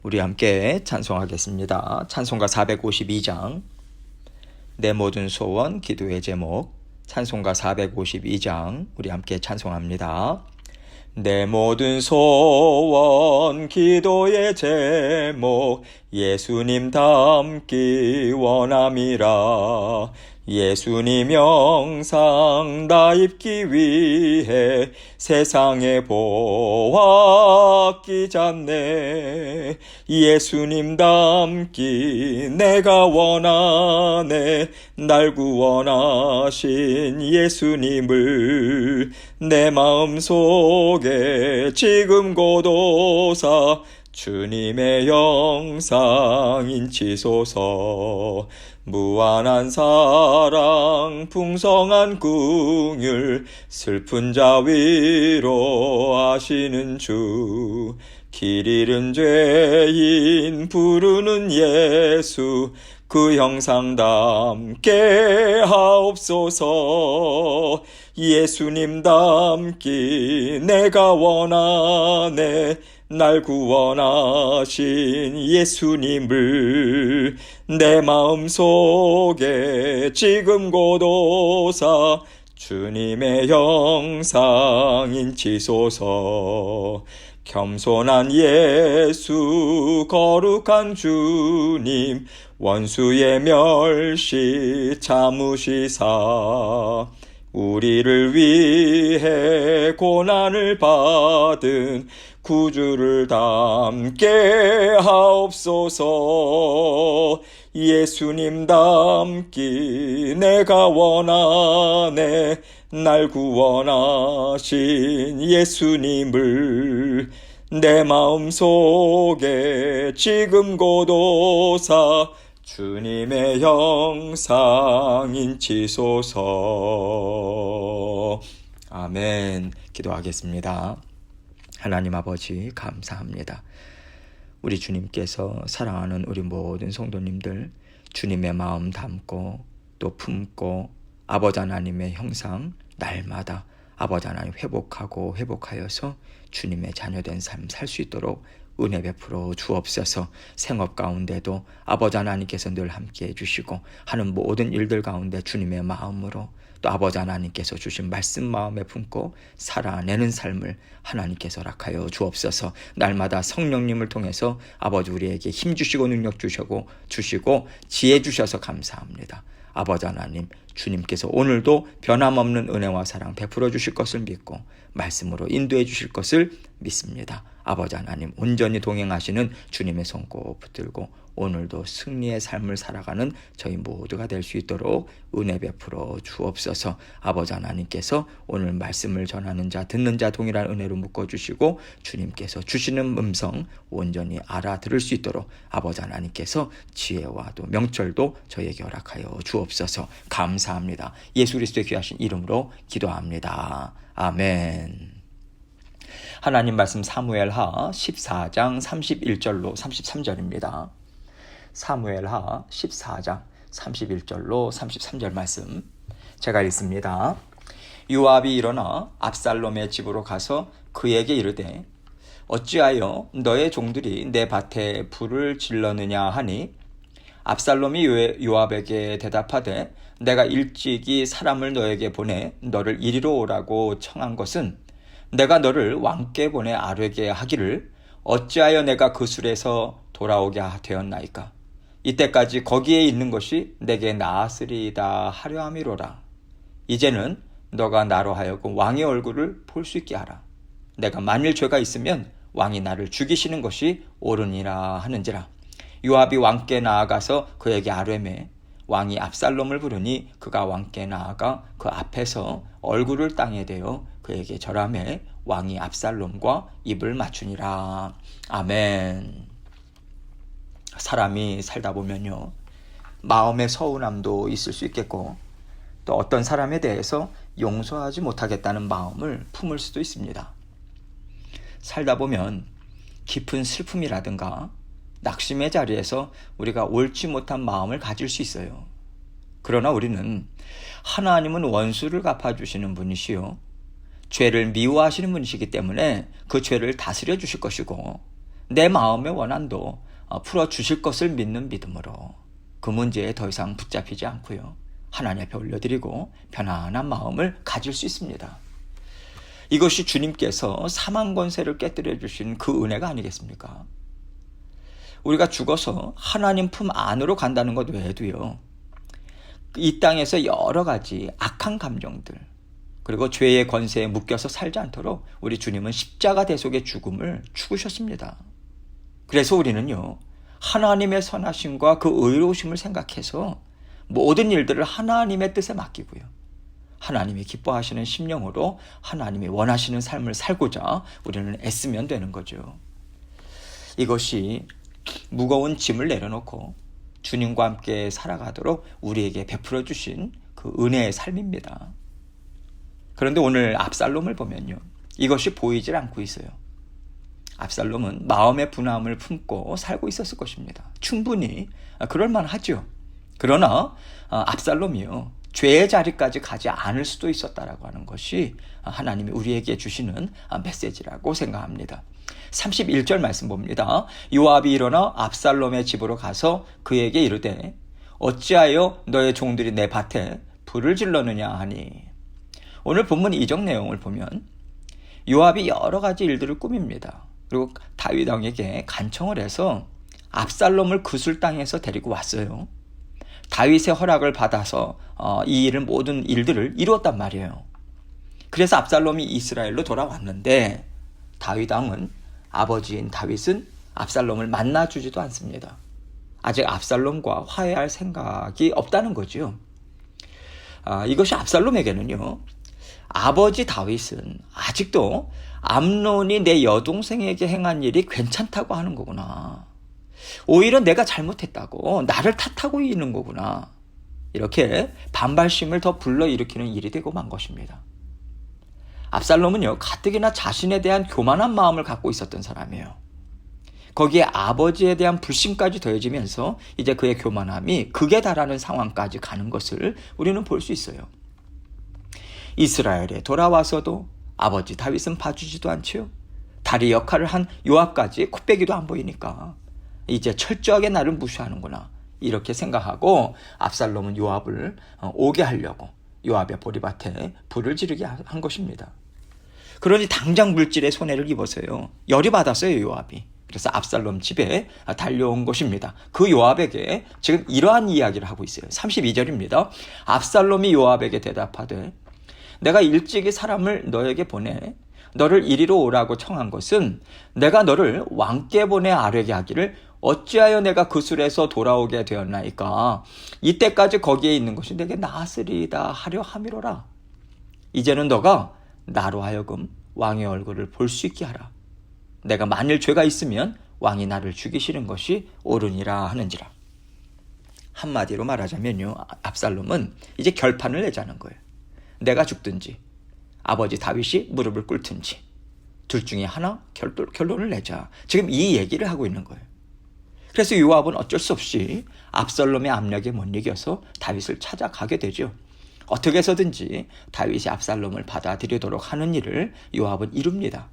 우리 함께 찬송하겠습니다. 찬송가 452장 내 모든 소원 기도의 제목. 찬송가 452장 우리 함께 찬송합니다. 내 모든 소원 기도의 제목 예수님 닮기 원함이라. 예수님 영상 나 입기 위해 세상에 보았기 잖네. 예수님 닮기 내가 원하네. 날 구원하신 예수님을 내 마음속에 지금 고도사 주님의 영상 인치소서. 무한한 사랑 풍성한 긍휼 슬픈 자 위로하시는 주. 길 잃은 죄인 부르는 예수 그 형상 닮게 하옵소서. 예수님 닮기 내가 원하네. 날 구원하신 예수님을 내 마음속에 지금 고도사 주님의 형상 인치소서. 겸손한 예수 거룩한 주님 원수의 멸시 참으시사. 우리를 위해 고난을 받은 구주를 닮게 하옵소서. 예수님 닮기 내가 원하네. 날 구원하신 예수님을 내 마음속에 지금 고도사 주님의 형상 인치소서. 아멘. 기도하겠습니다. 하나님 아버지 감사합니다. 우리 주님께서 사랑하는 우리 모든 성도님들 주님의 마음 담고 또 품고 아버지 하나님의 형상 날마다 아버지 하나님 회복하여서 주님의 자녀된 삶 살 수 있도록 은혜 베풀어 주옵소서. 생업 가운데도 아버지 하나님께서 늘 함께해 주시고 하는 모든 일들 가운데 주님의 마음으로 또 아버지 하나님께서 주신 말씀 마음에 품고 살아내는 삶을 하나님께서 허락하여 주옵소서. 날마다 성령님을 통해서 아버지 우리에게 힘 주시고 능력 주시고 지혜 주셔서 감사합니다. 아버지 하나님 주님께서 오늘도 변함없는 은혜와 사랑 베풀어 주실 것을 믿고 말씀으로 인도해 주실 것을 믿습니다. 아버지 하나님 온전히 동행하시는 주님의 손 꼭 붙들고 오늘도 승리의 삶을 살아가는 저희 모두가 될 수 있도록 은혜 베풀어 주옵소서. 아버지 하나님께서 오늘 말씀을 전하는 자 듣는 자 동일한 은혜로 묶어주시고 주님께서 주시는 음성 온전히 알아들을 수 있도록 아버지 하나님께서 지혜와 또 명철도 저에게 허락하여 주옵소서. 감사합니다. 예수 그리스도의 귀하신 이름으로 기도합니다. 아멘. 하나님 말씀 사무엘하 14장 31절로 33절입니다. 사무엘하 14장 31절로 33절 말씀 제가 읽습니다. 요압이 일어나 압살롬의 집으로 가서 그에게 이르되 어찌하여 너의 종들이 내 밭에 불을 질렀느냐 하니 압살롬이 요압에게 대답하되 내가 일찍이 사람을 너에게 보내 너를 이리로 오라고 청한 것은 내가 너를 왕께 보내 아뢰게 하기를 어찌하여 내가 그 술에서 돌아오게 되었나이까. 이때까지 거기에 있는 것이 내게 나았으리이다 하려 함이로라. 이제는 너가 나로 하여금 왕의 얼굴을 볼 수 있게 하라. 내가 만일 죄가 있으면 왕이 나를 죽이시는 것이 옳으니라 하는지라. 요압이 왕께 나아가서 그에게 아뢰매 왕이 압살롬을 부르니 그가 왕께 나아가 그 앞에서 얼굴을 땅에 대어 그에게 절하매 왕이 압살롬과 입을 맞추니라. 아멘. 사람이 살다 보면요 마음의 서운함도 있을 수 있겠고 또 어떤 사람에 대해서 용서하지 못하겠다는 마음을 품을 수도 있습니다. 살다 보면 깊은 슬픔이라든가 낙심의 자리에서 우리가 옳지 못한 마음을 가질 수 있어요. 그러나 우리는 하나님은 원수를 갚아주시는 분이시요 죄를 미워하시는 분이시기 때문에 그 죄를 다스려 주실 것이고 내 마음의 원한도 풀어주실 것을 믿는 믿음으로 그 문제에 더 이상 붙잡히지 않고요. 하나님 앞에 올려드리고 편안한 마음을 가질 수 있습니다. 이것이 주님께서 사망 권세를 깨뜨려 주신 그 은혜가 아니겠습니까? 우리가 죽어서 하나님 품 안으로 간다는 것 외에도요, 이 땅에서 여러 가지 악한 감정들, 그리고 죄의 권세에 묶여서 살지 않도록 우리 주님은 십자가 대속의 죽음을 죽으셨습니다. 그래서 우리는요, 하나님의 선하심과 그 의로우심을 생각해서 모든 일들을 하나님의 뜻에 맡기고요, 하나님이 기뻐하시는 심령으로 하나님이 원하시는 삶을 살고자 우리는 애쓰면 되는 거죠. 이것이 무거운 짐을 내려놓고 주님과 함께 살아가도록 우리에게 베풀어 주신 그 은혜의 삶입니다. 그런데 오늘 압살롬을 보면요, 이것이 보이질 않고 있어요. 압살롬은 마음의 분함을 품고 살고 있었을 것입니다. 충분히 그럴 만하죠. 그러나 압살롬이요, 죄의 자리까지 가지 않을 수도 있었다라고 하는 것이 하나님이 우리에게 주시는 메시지라고 생각합니다. 31절 말씀 봅니다. 요압이 일어나 압살롬의 집으로 가서 그에게 이르되 어찌하여 너의 종들이 내 밭에 불을 질렀느냐 하니. 오늘 본문 이적 내용을 보면 요압이 여러 가지 일들을 꾸밉니다. 그리고 다윗 왕에게 간청을 해서 압살롬을 그술 땅에서 데리고 왔어요. 다윗의 허락을 받아서 이 일은 모든 일들을 이루었단 말이에요. 그래서 압살롬이 이스라엘로 돌아왔는데 다윗 왕은, 아버지인 다윗은 압살롬을 만나주지도 않습니다. 아직 압살롬과 화해할 생각이 없다는 거죠. 이것이 압살롬에게는요, 아버지 다윗은 아직도 암논이 내 여동생에게 행한 일이 괜찮다고 하는 거구나, 오히려 내가 잘못했다고 나를 탓하고 있는 거구나, 이렇게 반발심을 더 불러일으키는 일이 되고 만 것입니다. 압살롬은요, 가뜩이나 자신에 대한 교만한 마음을 갖고 있었던 사람이에요. 거기에 아버지에 대한 불신까지 더해지면서 이제 그의 교만함이 극에 달하는 상황까지 가는 것을 우리는 볼 수 있어요. 이스라엘에 돌아와서도 아버지 다윗은 봐주지도 않지요. 다리 역할을 한 요압까지 코빼기도 안 보이니까 이제 철저하게 나를 무시하는구나, 이렇게 생각하고 압살롬은 요압을 오게 하려고 요압의 보리밭에 불을 지르게 한 것입니다. 그러니 당장 물질의 손해를 입어서요, 열이 받았어요, 요압이. 그래서 압살롬 집에 달려온 것입니다. 그 요압에게 지금 이러한 이야기를 하고 있어요. 32절입니다. 압살롬이 요압에게 대답하되 내가 일찍이 사람을 너에게 보내 너를 이리로 오라고 청한 것은 내가 너를 왕께 보내 아뢰게 하기를 어찌하여 내가 그술에서 돌아오게 되었나이까. 이때까지 거기에 있는 것이 내게 나으리이다 하려 함이로라. 이제는 너가 나로 하여금 왕의 얼굴을 볼 수 있게 하라. 내가 만일 죄가 있으면 왕이 나를 죽이시는 것이 옳으니라 하는지라. 한마디로 말하자면요, 압살롬은 이제 결판을 내자는 거예요. 내가 죽든지 아버지 다윗이 무릎을 꿇든지 둘 중에 하나 결론을 내자, 지금 이 얘기를 하고 있는 거예요. 그래서 요압은 어쩔 수 없이 압살롬의 압력에 못 이겨서 다윗을 찾아가게 되죠. 어떻게 해서든지 다윗이 압살롬을 받아들이도록 하는 일을 요압은 이룹니다.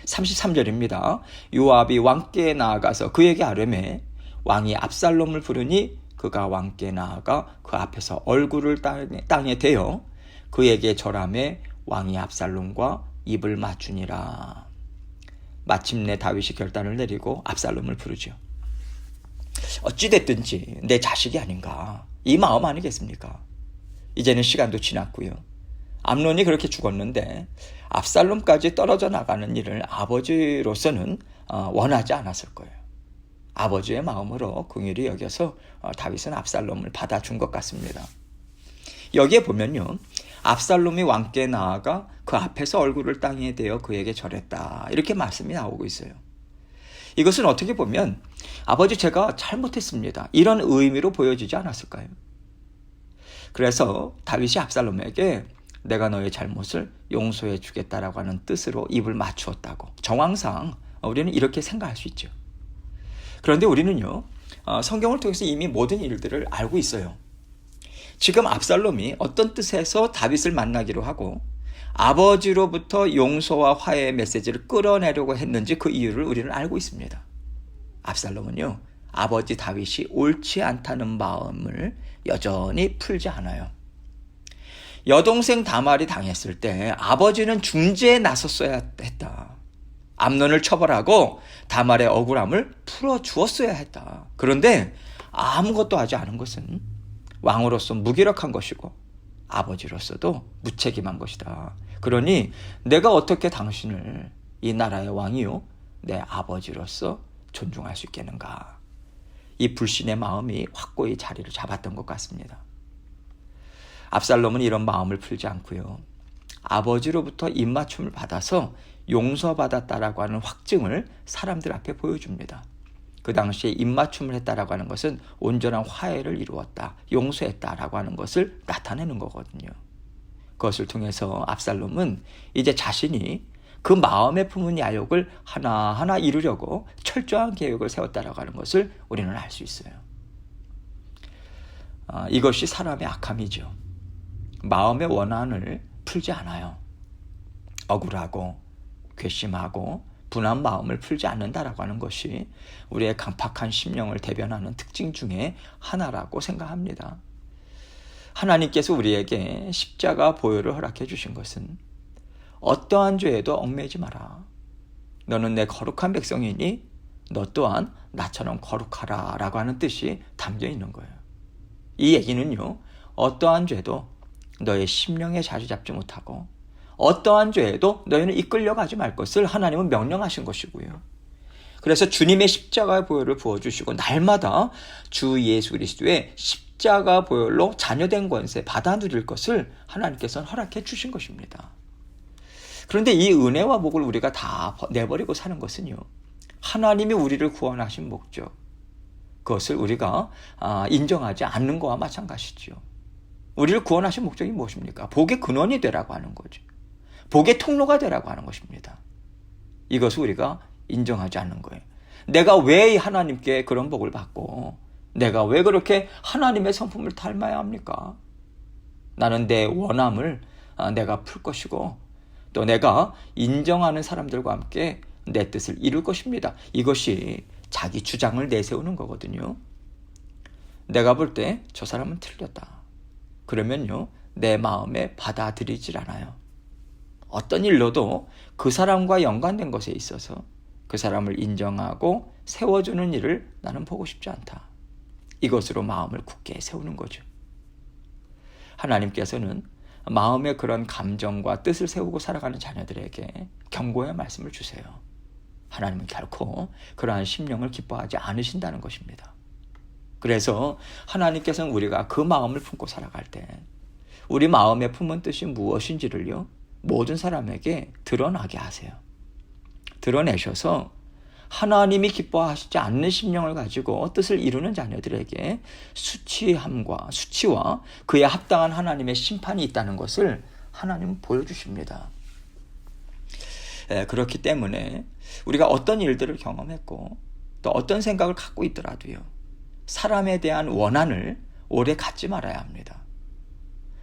33절입니다. 요압이 왕께 나아가서 그에게 아뢰매 왕이 압살롬을 부르니 그가 왕께 나아가 그 앞에서 얼굴을 땅에 대어 그에게 절하매 왕이 압살롬과 입을 맞추니라. 마침내 다윗이 결단을 내리고 압살롬을 부르죠. 어찌됐든지 내 자식이 아닌가, 이 마음 아니겠습니까? 이제는 시간도 지났고요, 암논이 그렇게 죽었는데 압살롬까지 떨어져 나가는 일을 아버지로서는 원하지 않았을 거예요. 아버지의 마음으로 긍휼히 여겨서 다윗은 압살롬을 받아준 것 같습니다. 여기에 보면요, 압살롬이 왕께 나아가 그 앞에서 얼굴을 땅에 대어 그에게 절했다, 이렇게 말씀이 나오고 있어요. 이것은 어떻게 보면 아버지 제가 잘못했습니다, 이런 의미로 보여지지 않았을까요? 그래서 다윗이 압살롬에게 내가 너의 잘못을 용서해 주겠다라고 하는 뜻으로 입을 맞추었다고, 정황상 우리는 이렇게 생각할 수 있죠. 그런데 우리는요, 성경을 통해서 이미 모든 일들을 알고 있어요. 지금 압살롬이 어떤 뜻에서 다윗을 만나기로 하고 아버지로부터 용서와 화해의 메시지를 끌어내려고 했는지 그 이유를 우리는 알고 있습니다. 압살롬은요, 아버지 다윗이 옳지 않다는 마음을 여전히 풀지 않아요. 여동생 다말이 당했을 때 아버지는 중재에 나섰어야 했다. 암논을 처벌하고 다말의 억울함을 풀어주었어야 했다. 그런데 아무것도 하지 않은 것은 왕으로서 무기력한 것이고 아버지로서도 무책임한 것이다. 그러니 내가 어떻게 당신을 이 나라의 왕이요 내 아버지로서 존중할 수 있겠는가. 이 불신의 마음이 확고히 자리를 잡았던 것 같습니다. 압살롬은 이런 마음을 풀지 않고요, 아버지로부터 입맞춤을 받아서 용서받았다라고 하는 확증을 사람들 앞에 보여줍니다. 그 당시에 입맞춤을 했다라고 하는 것은 온전한 화해를 이루었다, 용서했다라고 하는 것을 나타내는 거거든요. 그것을 통해서 압살롬은 이제 자신이 그 마음에 품은 야욕을 하나하나 이루려고 철저한 계획을 세웠다라고 하는 것을 우리는 알 수 있어요. 이것이 사람의 악함이죠. 마음의 원한을 풀지 않아요. 억울하고 괘씸하고 분한 마음을 풀지 않는다라고 하는 것이 우리의 강팍한 심령을 대변하는 특징 중에 하나라고 생각합니다. 하나님께서 우리에게 십자가 보혈을 허락해 주신 것은 어떠한 죄에도 얽매이지 마라. 너는 내 거룩한 백성이니 너 또한 나처럼 거룩하라 라고 하는 뜻이 담겨 있는 거예요. 이 얘기는요, 어떠한 죄도 너의 심령에 자리 잡지 못하고 어떠한 죄에도 너희는 이끌려가지 말 것을 하나님은 명령하신 것이고요. 그래서 주님의 십자가 보혈을 부어주시고 날마다 주 예수 그리스도의 십자가 보혈로 자녀된 권세 받아 누릴 것을 하나님께서는 허락해 주신 것입니다. 그런데 이 은혜와 복을 우리가 다 내버리고 사는 것은요, 하나님이 우리를 구원하신 목적, 그것을 우리가 인정하지 않는 것과 마찬가지죠. 우리를 구원하신 목적이 무엇입니까? 복의 근원이 되라고 하는 거죠. 복의 통로가 되라고 하는 것입니다. 이것을 우리가 인정하지 않는 거예요. 내가 왜 하나님께 그런 복을 받고 내가 왜 그렇게 하나님의 성품을 닮아야 합니까? 나는 내 원함을 내가 풀 것이고 또 내가 인정하는 사람들과 함께 내 뜻을 이룰 것입니다. 이것이 자기 주장을 내세우는 거거든요. 내가 볼 때 저 사람은 틀렸다. 그러면요, 내 마음에 받아들이질 않아요. 어떤 일로도 그 사람과 연관된 것에 있어서 그 사람을 인정하고 세워주는 일을 나는 보고 싶지 않다. 이것으로 마음을 굳게 세우는 거죠. 하나님께서는 마음에 그런 감정과 뜻을 세우고 살아가는 자녀들에게 경고의 말씀을 주세요. 하나님은 결코 그러한 심령을 기뻐하지 않으신다는 것입니다. 그래서 하나님께서는 우리가 그 마음을 품고 살아갈 때 우리 마음에 품은 뜻이 무엇인지를요, 모든 사람에게 드러나게 하세요. 드러내셔서 하나님이 기뻐하시지 않는 심령을 가지고 뜻을 이루는 자녀들에게 수치와 그에 합당한 하나님의 심판이 있다는 것을 하나님은 보여주십니다. 그렇기 때문에 우리가 어떤 일들을 경험했고 또 어떤 생각을 갖고 있더라도요, 사람에 대한 원한을 오래 갖지 말아야 합니다.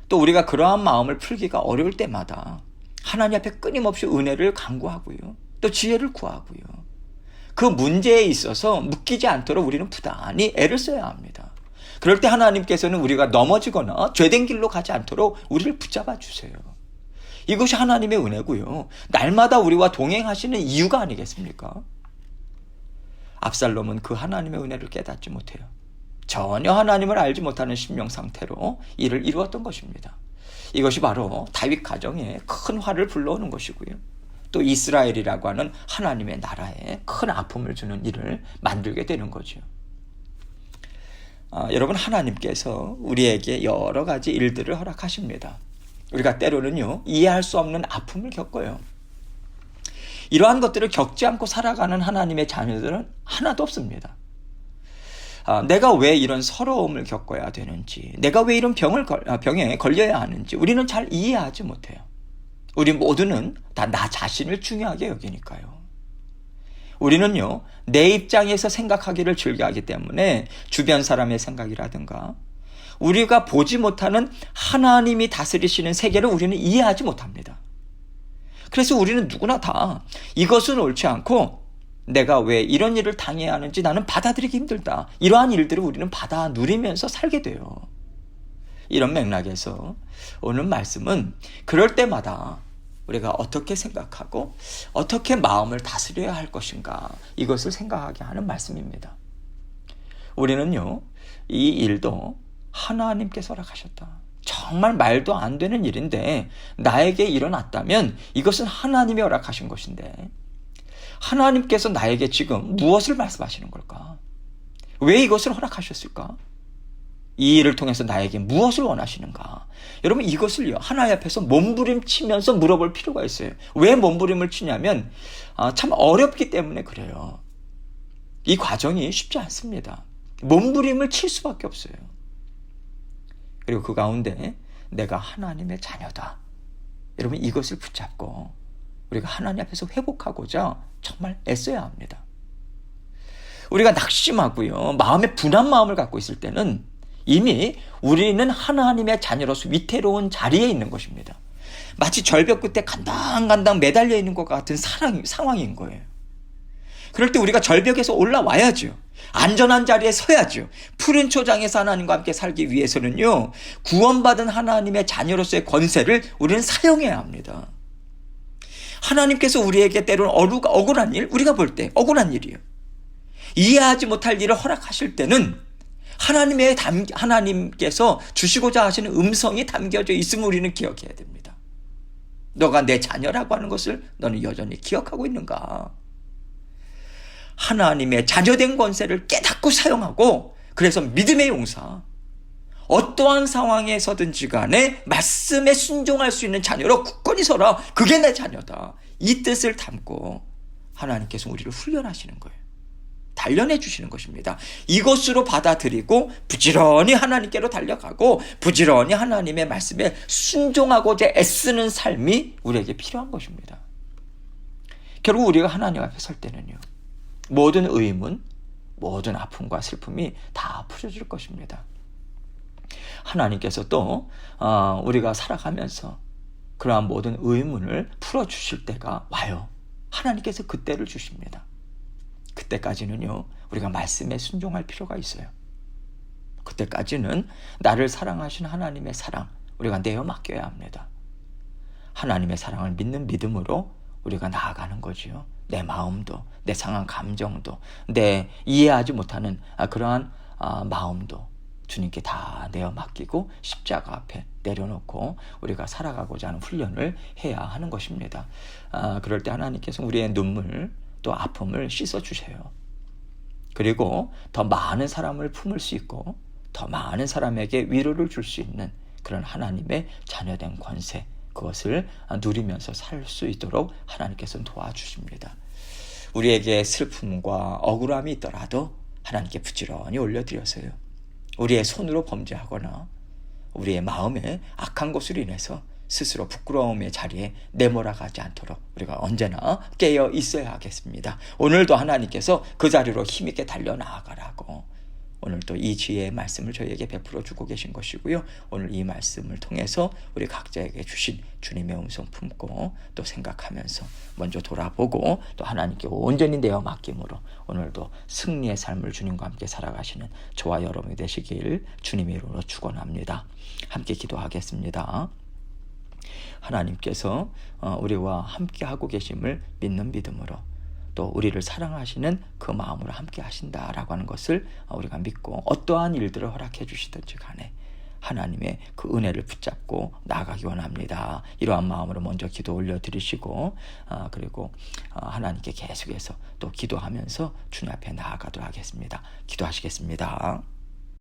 또 우리가 그러한 마음을 풀기가 어려울 때마다 하나님 앞에 끊임없이 은혜를 간구하고요, 또 지혜를 구하고요, 그 문제에 있어서 묶이지 않도록 우리는 부단히 애를 써야 합니다. 그럴 때 하나님께서는 우리가 넘어지거나 죄된 길로 가지 않도록 우리를 붙잡아 주세요. 이것이 하나님의 은혜고요, 날마다 우리와 동행하시는 이유가 아니겠습니까? 압살롬은 그 하나님의 은혜를 깨닫지 못해요. 전혀 하나님을 알지 못하는 심령 상태로 이를 이루었던 것입니다. 이것이 바로 다윗 가정에 큰 화를 불러오는 것이고요, 또 이스라엘이라고 하는 하나님의 나라에 큰 아픔을 주는 일을 만들게 되는 거죠. 여러분, 하나님께서 우리에게 여러 가지 일들을 허락하십니다. 우리가 때로는요, 이해할 수 없는 아픔을 겪어요. 이러한 것들을 겪지 않고 살아가는 하나님의 자녀들은 하나도 없습니다. 내가 왜 이런 서러움을 겪어야 되는지, 내가 왜 이런 병에 걸려야 하는지 우리는 잘 이해하지 못해요. 우리 모두는 다 나 자신을 중요하게 여기니까요. 우리는요, 내 입장에서 생각하기를 즐겨하기 때문에 주변 사람의 생각이라든가 우리가 보지 못하는 하나님이 다스리시는 세계를 우리는 이해하지 못합니다. 그래서 우리는 누구나 다 이것은 옳지 않고 내가 왜 이런 일을 당해야 하는지 나는 받아들이기 힘들다. 이러한 일들을 우리는 받아 누리면서 살게 돼요. 이런 맥락에서 오늘 말씀은 그럴 때마다 우리가 어떻게 생각하고 어떻게 마음을 다스려야 할 것인가, 이것을 생각하게 하는 말씀입니다. 우리는요, 이 일도 하나님께서 허락하셨다. 정말 말도 안 되는 일인데 나에게 일어났다면 이것은 하나님이 허락하신 것인데 하나님께서 나에게 지금 무엇을 말씀하시는 걸까? 왜 이것을 허락하셨을까? 이 일을 통해서 나에게 무엇을 원하시는가? 여러분, 이것을요, 하나님 앞에서 몸부림치면서 물어볼 필요가 있어요. 왜 몸부림을 치냐면 참 어렵기 때문에 그래요. 이 과정이 쉽지 않습니다. 몸부림을 칠 수밖에 없어요. 그리고 그 가운데 내가 하나님의 자녀다. 여러분, 이것을 붙잡고 우리가 하나님 앞에서 회복하고자 정말 애써야 합니다. 우리가 낙심하고요, 마음에 분한 마음을 갖고 있을 때는 이미 우리는 하나님의 자녀로서 위태로운 자리에 있는 것입니다. 마치 절벽 끝에 간당간당 매달려 있는 것 같은 상황인 거예요. 그럴 때 우리가 절벽에서 올라와야죠. 안전한 자리에 서야죠. 푸른 초장에서 하나님과 함께 살기 위해서는요, 구원받은 하나님의 자녀로서의 권세를 우리는 사용해야 합니다. 하나님께서 우리에게 때로는 억울한 일, 우리가 볼 때 억울한 일이에요. 이해하지 못할 일을 허락하실 때는 하나님께서 주시고자 하시는 음성이 담겨져 있음을 우리는 기억해야 됩니다. 너가 내 자녀라고 하는 것을 너는 여전히 기억하고 있는가? 하나님의 자녀된 권세를 깨닫고 사용하고, 그래서 믿음의 용사, 어떠한 상황에서든지 간에 말씀에 순종할 수 있는 자녀로 굳건히 서라. 그게 내 자녀다. 이 뜻을 담고 하나님께서 우리를 훈련하시는 거예요. 단련해 주시는 것입니다. 이것으로 받아들이고 부지런히 하나님께로 달려가고 부지런히 하나님의 말씀에 순종하고자 애쓰는 삶이 우리에게 필요한 것입니다. 결국 우리가 하나님 앞에 설 때는요, 모든 의문, 모든 아픔과 슬픔이 다 풀어질 것입니다. 하나님께서 또 우리가 살아가면서 그러한 모든 의문을 풀어주실 때가 와요. 하나님께서 그때를 주십니다. 그때까지는요, 우리가 말씀에 순종할 필요가 있어요. 그때까지는 나를 사랑하신 하나님의 사랑, 우리가 내어 맡겨야 합니다. 하나님의 사랑을 믿는 믿음으로 우리가 나아가는 거지요. 내 마음도, 내 상한 감정도, 내 이해하지 못하는 그러한 마음도 주님께 다 내어 맡기고 십자가 앞에 내려놓고 우리가 살아가고자 하는 훈련을 해야 하는 것입니다. 그럴 때 하나님께서 우리의 눈물 또 아픔을 씻어주세요. 그리고 더 많은 사람을 품을 수 있고 더 많은 사람에게 위로를 줄 수 있는 그런 하나님의 자녀된 권세, 그것을 누리면서 살 수 있도록 하나님께서는 도와주십니다. 우리에게 슬픔과 억울함이 있더라도 하나님께 부지런히 올려드려서요, 우리의 손으로 범죄하거나 우리의 마음에 악한 것으로 인해서 스스로 부끄러움의 자리에 내몰아가지 않도록 우리가 언제나 깨어 있어야 하겠습니다. 오늘도 하나님께서 그 자리로 힘있게 달려나아가라고 오늘도 이 지혜의 말씀을 저희에게 베풀어 주고 계신 것이고요. 오늘 이 말씀을 통해서 우리 각자에게 주신 주님의 음성 품고 또 생각하면서 먼저 돌아보고 또 하나님께 온전히 내어 맡김으로 오늘도 승리의 삶을 주님과 함께 살아가시는 저와 여러분이 되시길 주님의 이름으로 축원합니다. 함께 기도하겠습니다. 하나님께서 우리와 함께 하고 계심을 믿는 믿음으로 또 우리를 사랑하시는 그 마음으로 함께 하신다라고 하는 것을 우리가 믿고 어떠한 일들을 허락해 주시든지 간에 하나님의 그 은혜를 붙잡고 나아가기 원합니다. 이러한 마음으로 먼저 기도 올려드리시고 그리고 하나님께 계속해서 또 기도하면서 주님 앞에 나아가도록 하겠습니다. 기도하시겠습니다.